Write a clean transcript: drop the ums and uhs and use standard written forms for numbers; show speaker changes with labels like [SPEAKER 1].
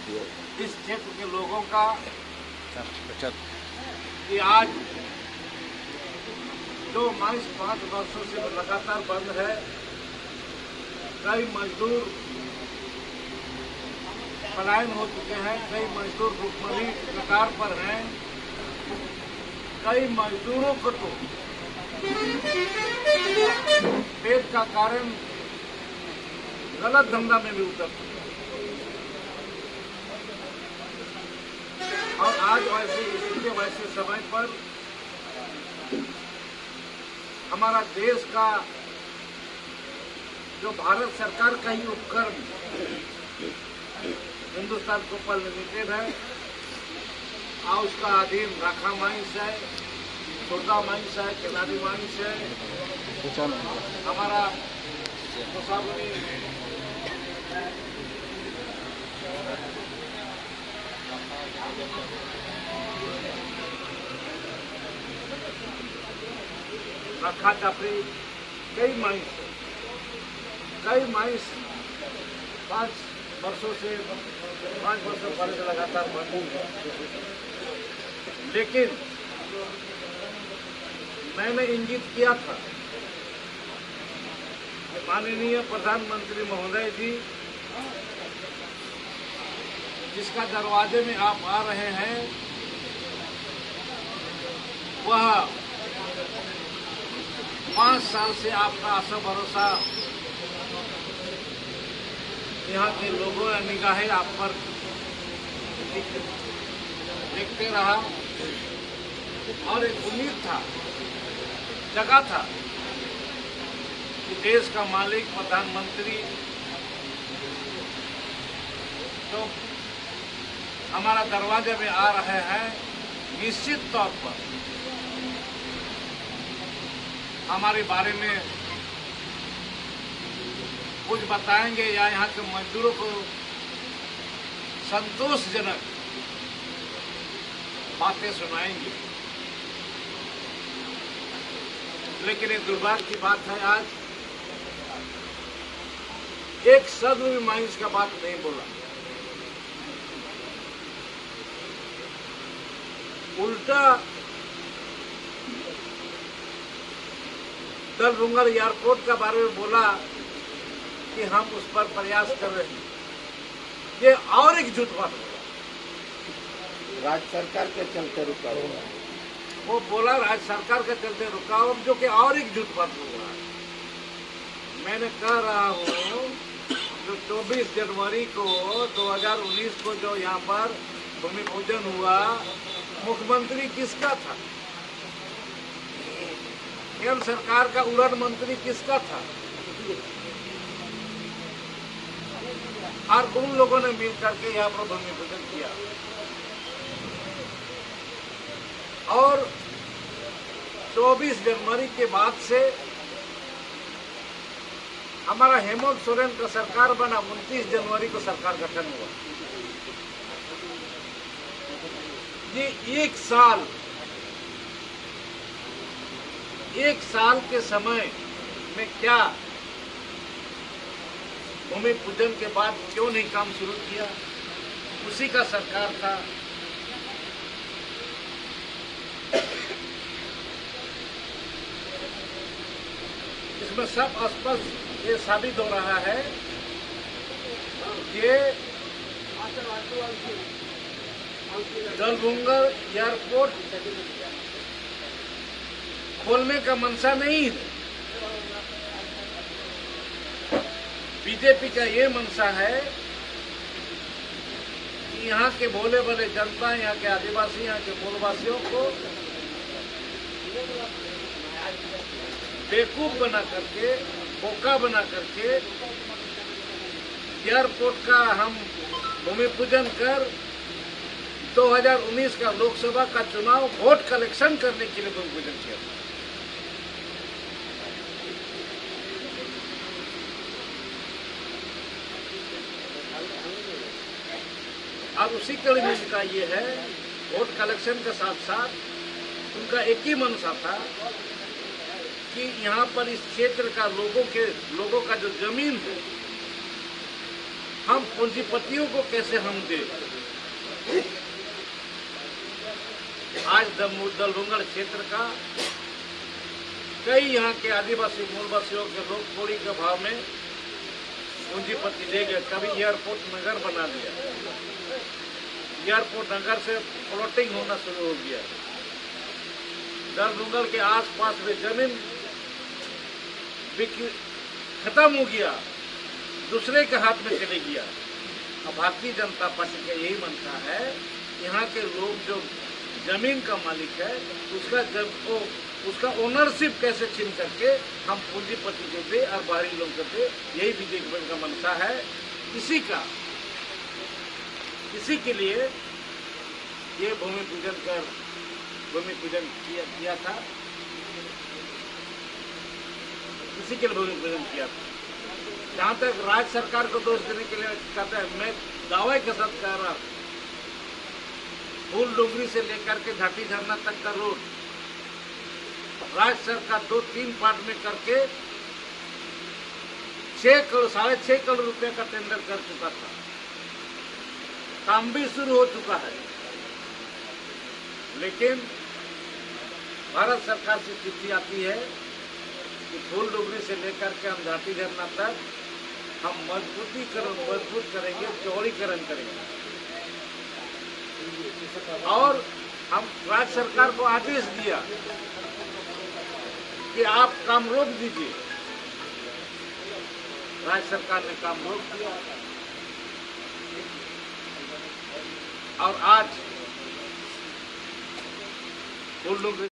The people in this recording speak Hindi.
[SPEAKER 1] इस क्षेत्र के लोगों का कि आज जो माइंस 5 वर्षों से लगातार बंद है, कई मजदूर पलायन हो चुके हैं, कई मजदूर भुखमरी कगार पर हैं, कई मजदूरों को तो पेट का कारण गलत धंधा में भी उतर चुके और आज वैसे स्थिति वैसे समय पर हमारा देश का जो भारत सरकार का ही उपक्रम हिंदुस्तान कोपल लिमिटेड है और उसका अधीन राखा माइंस है, खुर्दा माइंस है, केलारी माइंस है, हमारा गोसावनी रखा चापरी, कई माइंस है, कई माइंस 5 वर्षों पहले से लगातार बंद है। लेकिन मैंने इंगित किया था माननीय प्रधानमंत्री महोदय जी जिसका दरवाजे में आप आ रहे हैं वह 5 साल से आपका आशा भरोसा यहाँ के लोगों या निगाहें आप पर देखते रहा और एक उम्मीद था, जगा था कि देश का मालिक प्रधानमंत्री तो हमारा दरवाजे में आ रहे हैं, निश्चित तौर पर हमारे बारे में कुछ बताएंगे या यहाँ के मजदूरों को संतोषजनक बातें सुनाएंगे। लेकिन एक दुर्भाग्य की बात है, आज एक शब्द भी माइंस का बात नहीं बोला, उल्टा दलबुंगर एयरपोर्ट के बारे में बोला कि हम उस पर प्रयास कर रहे हैं। ये और एक झूठ बात बोला,
[SPEAKER 2] राज्य सरकार के चलते रुका हुआ है।
[SPEAKER 1] वो बोला राज्य सरकार के चलते रुका हुआ, जो कि और एक झूठ बात बोल रहा है। मैंने कह रहा हूँ जो 24 जनवरी को 2019 को जो यहाँ पर भूमि पूजन हुआ, मुख्यमंत्री किसका था? केंद्र सरकार का उड़न मंत्री किसका था? और उन लोगों ने मिल करके यहाँ पर भूमि पूजन किया। और 24 जनवरी के बाद से हमारा हेमंत सोरेन का सरकार बना, 29 जनवरी को सरकार गठन हुआ। ये एक साल के समय में क्या भूमि पूजन के बाद क्यों नहीं काम शुरू किया? उसी का सरकार था। इसमें सब स्पष्ट ये साबित हो रहा है कि दलबुंगर एयरपोर्ट खोलने का मंशा नहीं है। बीजेपी का ये मंशा है कि यहाँ के भोले भले जनता, यहाँ के आदिवासी, यहाँ के मूलवासियों को बेवकूफ बना करके, बोका बना करके एयरपोर्ट का हम भूमि पूजन कर 2019 का लोकसभा का चुनाव वोट कलेक्शन करने के लिए भूमि पूजन किया। और उसी कड़ी में उनका ये है, वोट कलेक्शन के साथ साथ उनका एक ही मंशा था कि यहाँ पर इस क्षेत्र का लोगों का जो जमीन है हम पूंजीपतियों को कैसे हम दें। आज दलभुंगड़ क्षेत्र का कई यहाँ के आदिवासी मूलवासियों के लोग कोड़ी के भाव में पूंजीपति ले गए। कभी एयरपोर्ट नगर बना दिया, एयरपोर्ट नगर से प्लॉटिंग होना शुरू हो गया। दलभुंगड़ के आसपास में जमीन खत्म हो गया, दूसरे के हाथ में चले गया। अब भारतीय जनता पार्टी का यही मनता है, यहाँ के लोग जो जमीन का मालिक है उसका ओनरशिप कैसे छीन करके हम पूंजीपति को दे और बाहरी लोग को दे। यही बीजेपी का मनसा है। इसी के लिए ये भूमि पूजन किया था। इसी के लिए भूमि पूजन किया था। जहाँ तक राज्य सरकार को दोष देने के लिए कहते हैं, मैं दावे के साथ कह रहा हूँ, फूल डुंगरी से लेकर के घाटी झरना तक का रोड राज्य सरकार 2-3 पार्ट में करके 6.5 करोड़ रुपए का टेंडर कर चुका था। काम भी शुरू हो चुका है, लेकिन भारत सरकार से चिट्ठी आती है कि फूल डुंगरी से लेकर के हम घाटी झरना तक हम मजबूत करेंगे, चौड़ीकरण करेंगे। और हम राज्य सरकार को आदेश दिया कि आप काम रोक दीजिए। राज्य सरकार ने काम रोक दिया और आज फूल डुंगरी